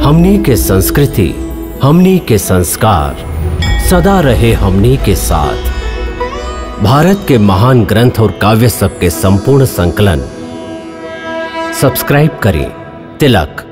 हमनी के संस्कृति, हमनी के संस्कार सदा रहे हमनी के साथ। भारत के महान ग्रंथ और काव्य सब के संपूर्ण संकलन सब्सक्राइब करें तिलक।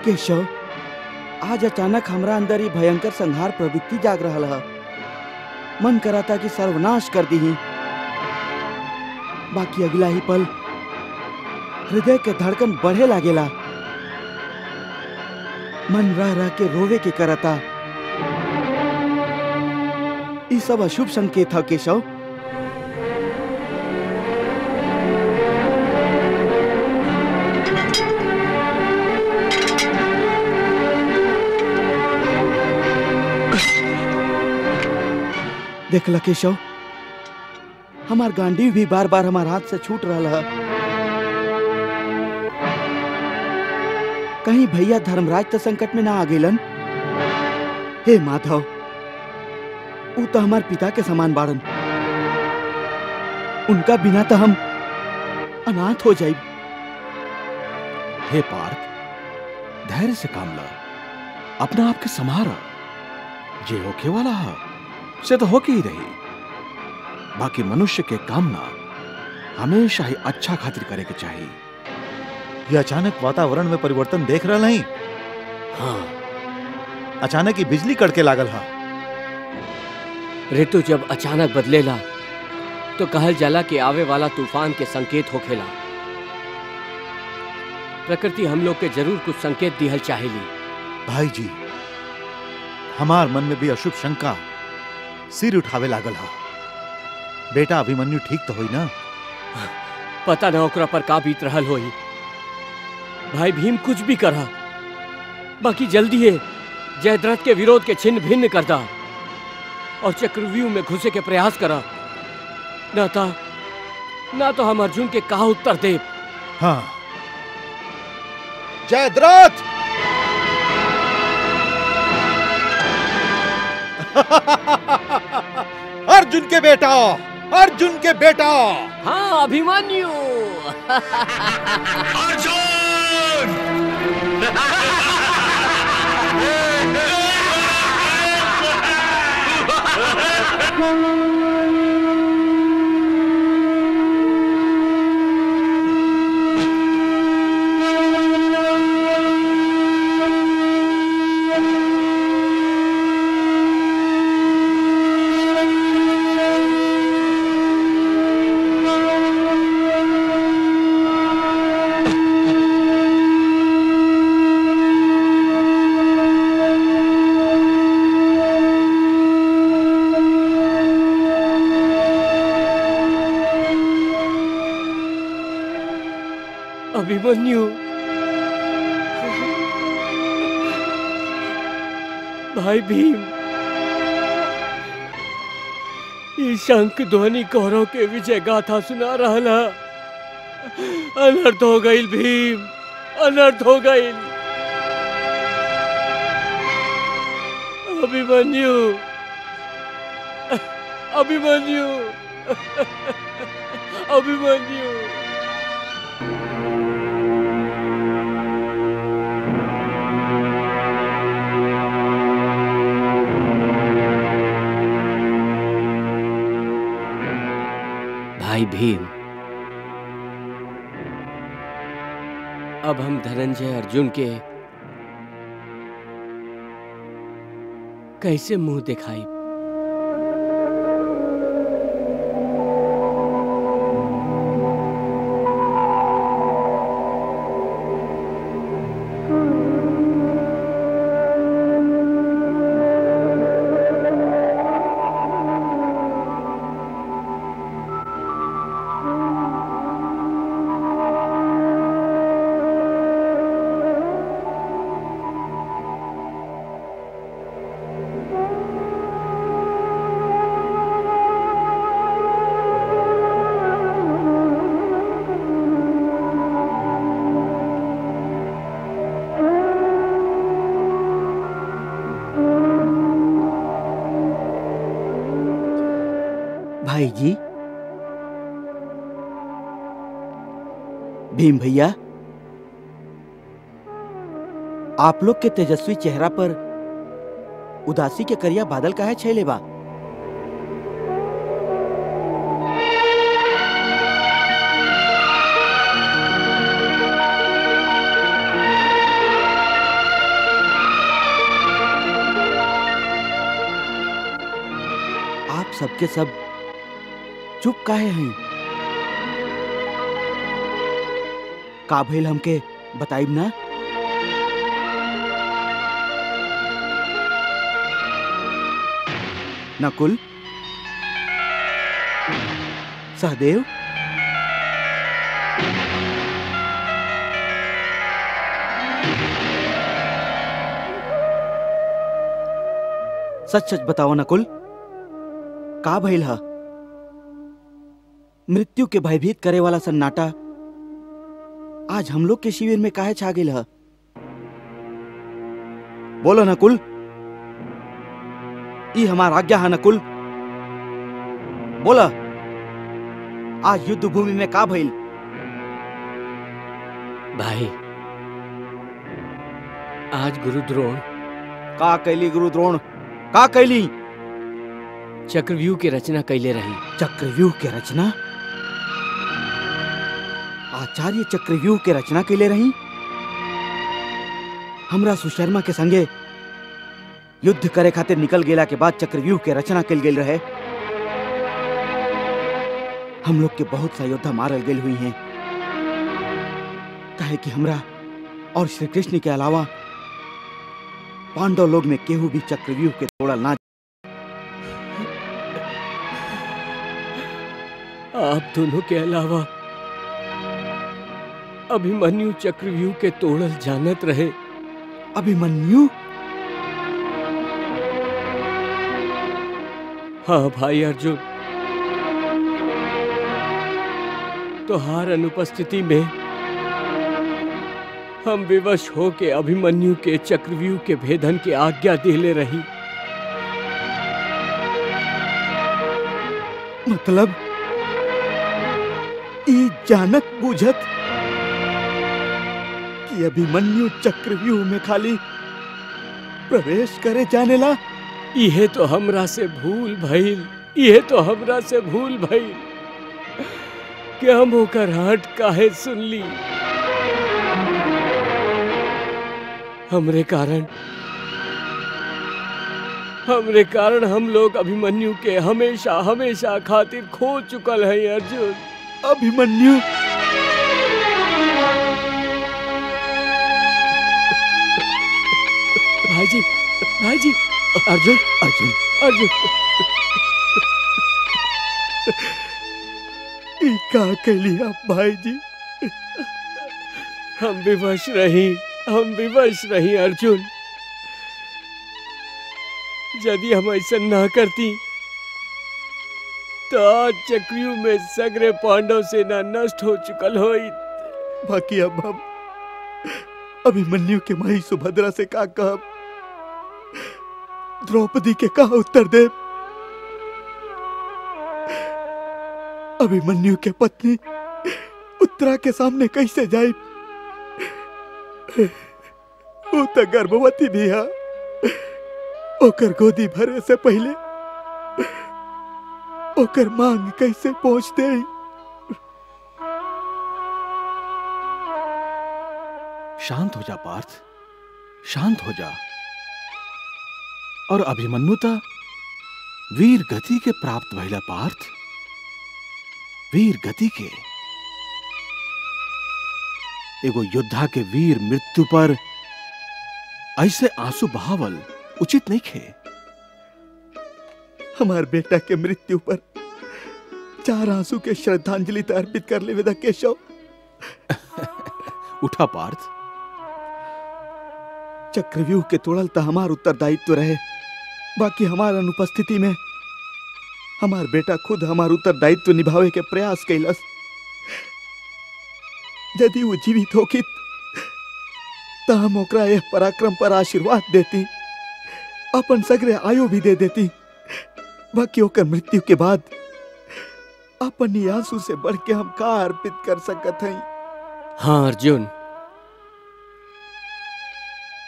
केशव, आज अचानक हमरा अंदर ही भयंकर संहार प्रवृत्ति जाग रहल है। मन कराता कि सर्वनाश कर दी। बाकी अगला ही पल हृदय के धड़कन बढ़े लागेला। मन रह रह के रोवे के करता। ये सब अशुभ संकेत है केशव। देख ला केशव, हमार गांडीव भी बार बार हमार हाथ से छूट रहा है। कहीं भैया धर्मराज तो संकट में ना आ गेलन। हे माधव, वो तो हमार पिता के समान बाड़न। उनका बिना तो हम अनाथ हो जाए। हे पार्थ, धैर्य से काम ला, अपना आप के संभारा। जे होके वाला है से तो होके ही रही। बाकी मनुष्य के कामना हमेशा ही अच्छा खातिर करे के चाहिए। ये अचानक वातावरण में परिवर्तन देख रहा नहीं? हाँ, अचानक ही बिजली कड़के लागल हा। ऋतु जब अचानक बदलेला तो कहल जाला कि आवे वाला तूफान के संकेत होखेला। प्रकृति हम लोग के जरूर कुछ संकेत दिहल चाहेली। भाई जी, हमार मन में भी अशुभ शंका सिर उठावे लागल हा। बेटा अभिमन्यु ठीक तो होई ना? पता न ओकरा पर का बीत रहल होई। भाई भीम कुछ भी करा, बाकी जल्दी है जयद्रथ के विरोध के छिन्न भिन्न कर दा और चक्रव्यूह में घुसे के प्रयास करा। ना तो हम अर्जुन के कहा उत्तर दे। हाँ, जयद्रथ अर्जुन के बेटा अर्जुन के बेटा। हाँ अभिमन्यु। अभिमन्यु, भाई भीम, ये शंख ध्वनि कौरव के विजय गाथा सुना रहा। अनर्थ हो गई भीम, अनर्थ हो गई। अभिमन्यु, अभिमन्यु, अभिमन्यु। भाई भीम, अब हम धनंजय अर्जुन के कैसे मुंह दिखाई? भाई जी, भीम भैया, आप लोग के तेजस्वी चेहरा पर उदासी के करिया बादल काहे छाइले बा? आप सबके सब चुप काहे हैं? का भइल हमके बताइब ना? नकुल, सहदेव, सच सच बताओ नकुल, का भइल हा? मृत्यु के भयभीत करे वाला सन्नाटा आज हम लोग के शिविर में काहे छा गेल है? बोलो नकुल, ई हमार आज्ञा है नकुल, बोला। आज युद्ध भूमि में का भइल? भाई, आज गुरुद्रोण का कैली? गुरुद्रोण का कैली? चक्रव्यूह की रचना कैले रही। चक्रव्यूह के रचना? आचार्य चक्रव्यूह के रचना कैले रही? हमरा सुशर्मा के संगे युद्ध करे खातिर निकल गेला के बाद चक्रव्यूह के रचना कैल गेल रहे। हम लोग के बहुत सा योद्धा मारल गेल हुई हैं, काहे कि हमरा और श्री कृष्ण के अलावा पांडव लोग में केहू भी चक्रव्यूह के तोड़ल ना। आप दोनों के अलावा अभिमन्यु चक्रव्यूह के तोड़ल जानत रहे। अभिमन्यु? हाँ भाई अर्जुन, तोहार अनुपस्थिति में हम विवश हो के अभिमन्यु के चक्रव्यूह के भेदन की आज्ञा देले रही। मतलब ई जानक बुझत कि अभिमन्यु चक्रव्यूह में खाली प्रवेश करे जानेला। इहे तो हमरा से भूल भइल, इहे तो हमरा से भूल भइल कि हम ओकर हट काहे सुनली। हमरे कारण हम लोग अभिमन्यु के हमेशा हमेशा खातिर खो चुकल है अर्जुन। अभिमन्यु भाईजी अर्जुन अर्जुन अर्जुन ई का कैली आप भाईजी? हम विवश रही अर्जुन। यदि हम ऐसा ना करती तो आज चक्रव्यूह में सगरे पांडव सेना नष्ट हो चुकल होई। बाकी अब हम अभिमन्यु के माई सुभद्रा से का कहब? द्रौपदी के का उत्तर दे? अभिमन्यु के पत्नी उत्तरा के सामने कैसे जाए? वो तो गर्भवती भी है। ओकर गोदी भरे से पहले ओकर मांग कैसे पहुंच दे? शांत हो जा पार्थ, शांत हो जा। और अभिमन्यु ता वीर गति के प्राप्त भइला पार्थ, वीर गति के। एगो योद्धा के वीर मृत्यु पर ऐसे आंसू बहावल उचित नहीं खे। हमार बेटा के मृत्यु पर 4 आंसू के श्रद्धांजलि तो अर्पित कर ले वेदा केशव। उठा पार्थ। चक्रव्यूह के तोड़ल तो हमार उत्तरदायित्व रहे। बाकी हमार अनुपस्थिति में हमार बेटा खुद हमार उत्तरदायित्व निभावे के प्रयास कैलस। यदि वो जीवित होकित तो हम ओकरा यह पराक्रम पर आशीर्वाद देती, अपन सगरे आयु भी दे देती। बाकी ओकर मृत्यु के बाद अपन आंसू से बढ़ के हम का अर्पित कर सकत हई? हाँ अर्जुन,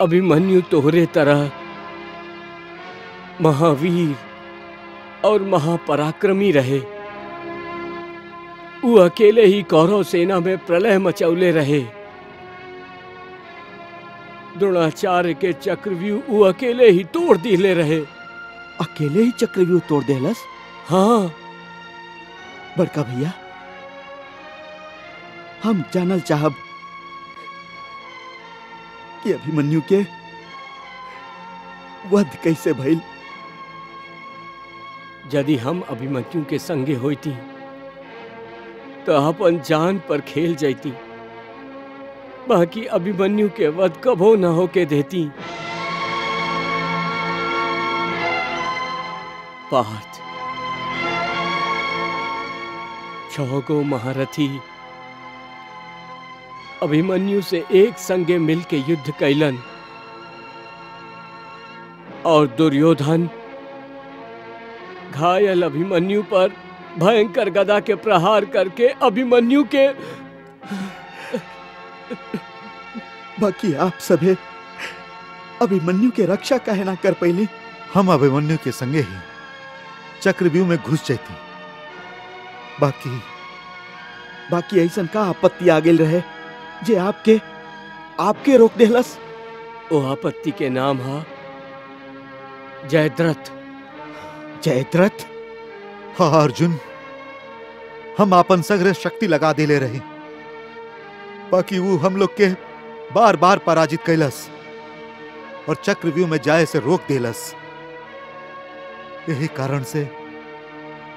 अभिमन्यु तोहरे तरह महावीर और महापराक्रमी रहे। वो अकेले ही कौरव सेना में प्रलय मचौले रहे। द्रोणाचार्य के चक्रव्यूह वो अकेले ही तोड़ दिले रहे। अकेले ही चक्रव्यूह तोड़ देलस? हाँ बड़का भैया, हम जानल चाहब कि अभिमन्यु के वध कैसे भइल? यदि हम अभिमन्यु के संगे होती तो अपन जान पर खेल जाती। बाकी अभिमन्यु के वध कभो न होके देती। पार्थ, 6 गो महारथी अभिमन्यु से एक संगे मिल के युद्ध कैलन और दुर्योधन घायल अभिमन्यु पर भयंकर गदा के प्रहार करके अभिमन्यु के। बाकी आप सभे अभिमन्यु के रक्षा काहे ना कर पैली? हम अभिमन्यु के संगे ही चक्रव्यूह में घुस जाती। बाकी ऐसन का आपत्ति आ गेल रहे जे आपके रोक देहलस? ओ आपत्ति के नाम हा जयद्रथ। जयद्रथ? हाँ अर्जुन, हम आपन सगरे शक्ति लगा देले रही। बाकी वो हम लोग के बार बार पराजित कैलस और चक्रव्यूह में जाए से रोक देलस। यही कारण से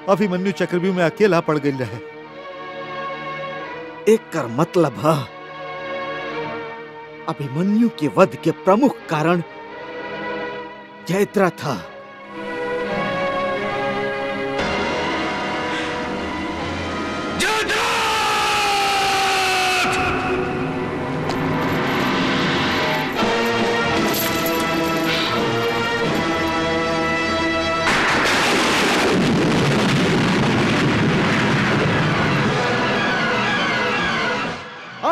अभिमन्यु चक्रव्यूह में अकेला पड़ गई रहे। एक कर मतलब है अभिमन्यु के वध के प्रमुख कारण जयद्रथ था।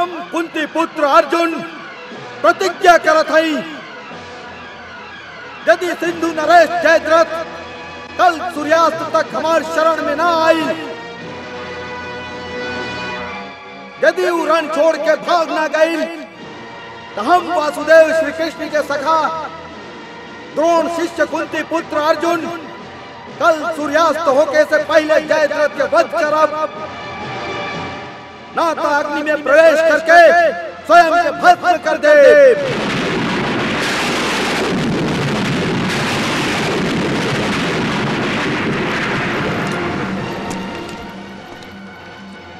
हम कुंती पुत्र अर्जुन प्रतिज्ञा करत हई, यदि सिंधु नरेश जयद्रथ कल सूर्यास्त तक हमार शरण में ना आई, यदि वो रण छोड़ के भाग ना गई, तो हम वासुदेव श्री कृष्ण के सखा द्रोण शिष्य कुंती पुत्र अर्जुन कल सूर्यास्त होके से पहले जयद्रथ के वध करब, ना तो अग्नि में प्रवेश करके स्वयं के भस्म कर दे।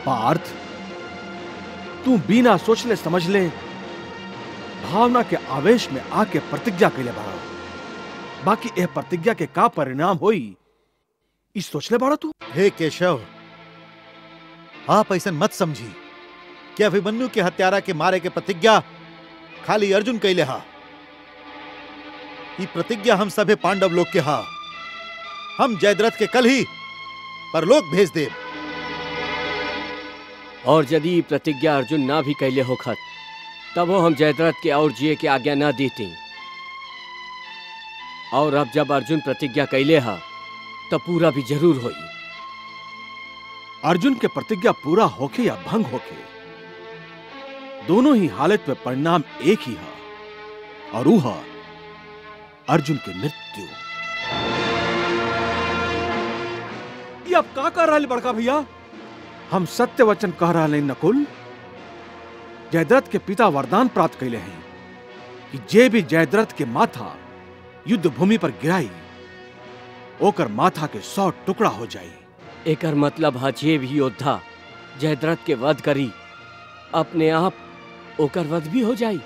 पार्थ, तू बिना सोचले समझले भावना के आवेश में आके प्रतिज्ञा कैले बाड़ा, बाकी यह प्रतिज्ञा के का परिणाम होई इस सोचले बाड़ा तू? हे केशव, आप ऐसा मत समझी कि अभिमन्यु के हत्यारा के मारे के प्रतिज्ञा खाली अर्जुन कैले हा। ये प्रतिज्ञा हम सभे पांडव लोग के हा। हम जयद्रथ के कल ही परलोक भेज देव। और यदि प्रतिज्ञा अर्जुन ना भी कैले होखत, तब हम जयद्रथ के और जिए के आज्ञा ना देती। और अब जब अर्जुन प्रतिज्ञा कैले हा, तब पूरा भी जरूर होई। अर्जुन के प्रतिज्ञा पूरा होके या भंग होके, दोनों ही हालत में परिणाम एक ही है, और वो है अर्जुन की मृत्यु। ये अब का कर रहा बड़का भैया? हम सत्य वचन कह रहा नहीं नकुल। जयद्रथ के पिता वरदान प्राप्त कैले हैं कि जे भी जयद्रथ के माथा युद्ध भूमि पर गिराई, ओकर माथा के 100 टुकड़ा हो जाई। एकर मतलब है जे भी योद्धा जयद्रथ के वध करी, अपने आप ओकर वध भी हो जाई।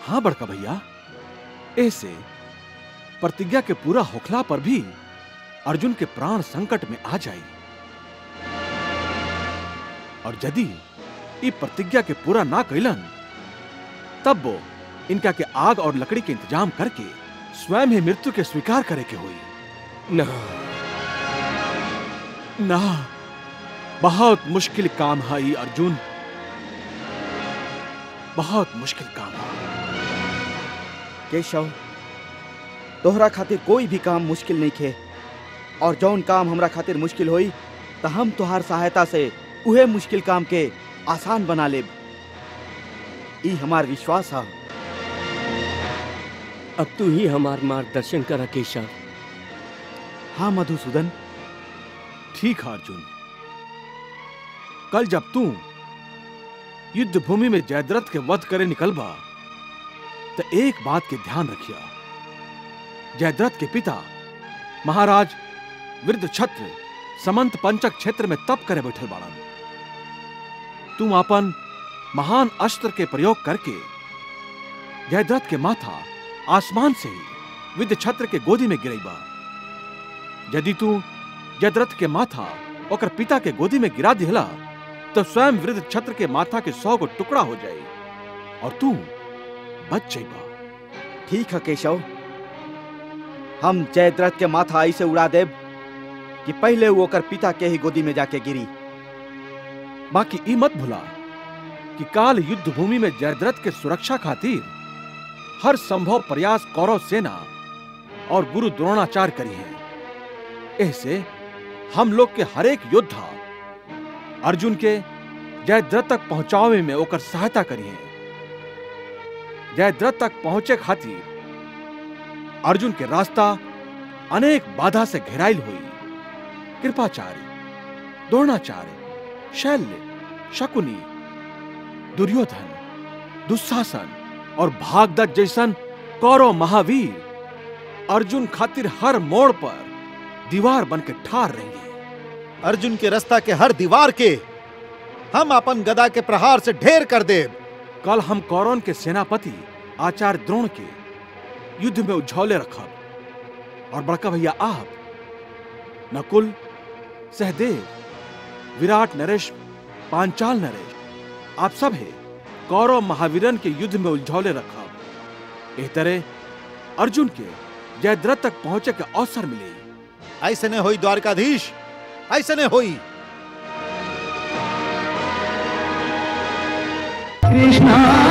हाँ बड़का भैया, ऐसे प्रतिज्ञा के पूरा होखला पर भी अर्जुन के प्राण संकट में आ जाई। और यदि ये प्रतिज्ञा के पूरा ना कैलन, तब वो इनका के आग और लकड़ी के इंतजाम करके स्वयं ही मृत्यु के स्वीकार करे के हुई। ना ना, बहुत मुश्किल काम है ये अर्जुन, बहुत मुश्किल काम है। केशव, तोहरा खातिर कोई भी काम मुश्किल नहीं खे, और जौन काम हमरा खातिर मुश्किल होई, तो हम तोहार सहायता से उहे मुश्किल काम के आसान बना लेब। ई हमार विश्वास है। अब तू ही हमार मार्गदर्शन कर केशव। हाँ मधुसूदन। ठीक है अर्जुन, कल जब तू युद्ध भूमि में जयद्रथ के वध करे निकलबा, तो एक बात के ध्यान रखिया। जयद्रथ के पिता महाराज वृद्धछत्र समंत पंचक क्षेत्र में तप करे बैठल बाड़न। तुम अपन महान अस्त्र के प्रयोग करके जयद्रथ के माथा आसमान से ही वृद्धछत्र के गोदी में गिरेबा। यदि तू जयद्रथ के माथा ओकर पिता के गोदी में गिरा दिहला, तो स्वयं वृद्धछत्र के माथा के 100 को टुकड़ा हो जाए और तू बच जाइबा। ठीक है केशव, हम जयद्रथ के माथा ऐसे उड़ा देब कि पहले वो ओकर पिता के ही गोदी में जाके गिरी। बाकी ई मत भुला कि काल युद्ध भूमि में जयद्रथ के सुरक्षा खातिर हर संभव प्रयास कौरव सेना और गुरु द्रोणाचार्य करी है। ऐसे हम लोग के हर एक योद्धा अर्जुन के जयद्रथ तक पहुंचावे में ओकर सहायता करी है। जयद्रथ तक पहुंचे खातिर अर्जुन के रास्ता अनेक बाधा से घेराइल हुई। कृपाचार्य, द्रोणाचार्य, शैल्य, शकुनी, दुर्योधन, दुशासन और भागदत्त जैसन कौरव महावीर अर्जुन खातिर हर मोड़ पर दीवार बनकर ठार रहेंगे। अर्जुन के रास्ता के हर दीवार के हम अपन गदा के प्रहार से ढेर कर देव। कल हम कौरवन के सेनापति आचार्य द्रोण के युद्ध में उझौले रखब, और बड़का भैया आप, नकुल, सहदेव, विराट नरेश, पांचाल नरेश, आप सब है कौरव महावीरन के युद्ध में उलझौले रखब। एह तरह अर्जुन के जयद्रथ तक पहुंचे के अवसर मिले। ऐसे ने होई द्वारकाधीश, ऐसे ने होई। कृष्णा